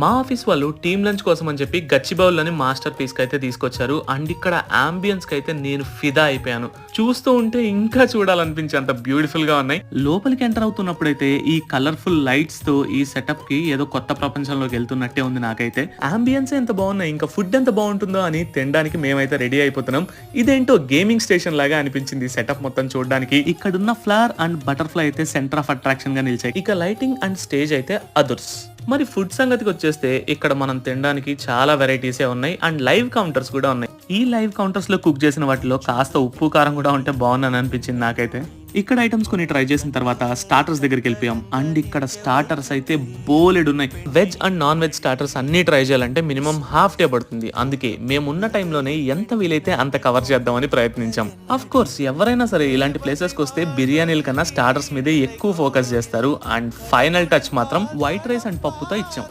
మా ఆఫీస్ వాళ్ళు team lunch కోసం అని చెప్పి గచ్చిబౌల్లోని మాస్టర్ పీస్ కి అయితే తీసుకొచ్చారు. అండ్ ఇక్కడ అంబియన్స్ కి అయితే నేను ఫిదా అయిపోయాను. చూస్తూ ఉంటే ఇంకా చూడాలనిపించే అంత బ్యూటిఫుల్ గా ఉన్నాయి. లోపలికి ఎంటర్ అవుతున్నప్పుడైతే ఈ కలర్ఫుల్ లైట్స్ తో ఈ సెటప్ కి ఏదో కొత్త ప్రపంచంలోకి వెళ్తున్నట్టే ఉంది నాకైతే. అంబియన్స్ ఎంత బాగున్నాయి, ఇంకా ఫుడ్ ఎంత బాగుంటుందో అని తినడానికి మేమైతే రెడీ అయిపోతున్నాం. ఇదేంటో గేమింగ్ స్టేషన్ లాగా అనిపించింది సెటప్ మొత్తం చూడడానికి. ఇక్కడున్న ఫ్లవర్ అండ్ బటర్ఫ్లై అయితే సెంటర్ ఆఫ్ అట్రాక్షన్ గా నిలిచాయి. ఇక లైటింగ్ అండ్ స్టేజ్ అయితే అదుర్స్. మరి ఫుడ్ సంగతికి వచ్చేస్తే ఇక్కడ మనం తినడానికి చాలా వెరైటీసే ఉన్నాయి అండ్ లైవ్ కౌంటర్స్ కూడా ఉన్నాయి. ఈ లైవ్ కౌంటర్స్ లో కుక్ చేసిన వాటిలో కాస్త ఉప్పు కారం కూడా ఉంటే బాగుందని అనిపించింది నాకైతే. ఇక్కడ ఐటమ్స్ కొన్ని ట్రై చేసిన తర్వాత స్టార్టర్స్ దగ్గరికి వెళ్ళిపోయాం. అండ్ ఇక్కడ స్టార్టర్స్ అయితే బోలెడు ఉన్నాయి. Veg and non veg starters అన్ని ట్రై చేయాలంటే మినిమం హాఫ్ డే పడుతుంది. అందుకే మేమున్న టైంలోనే ఎంత వీలైతే అంత కవర్ చేద్దామని ప్రయత్నించాం. అఫ్ కోర్స్ ఎవరైనా సరే ఇలాంటి ప్లేసెస్ కి వస్తే బిర్యానీల కన్నా స్టార్టర్స్ మీదే ఎక్కువ ఫోకస్ చేస్తారు. అండ్ ఫైనల్ టచ్ మాత్రం వైట్ రైస్ అండ్ పప్పుతో ఇచ్చాం.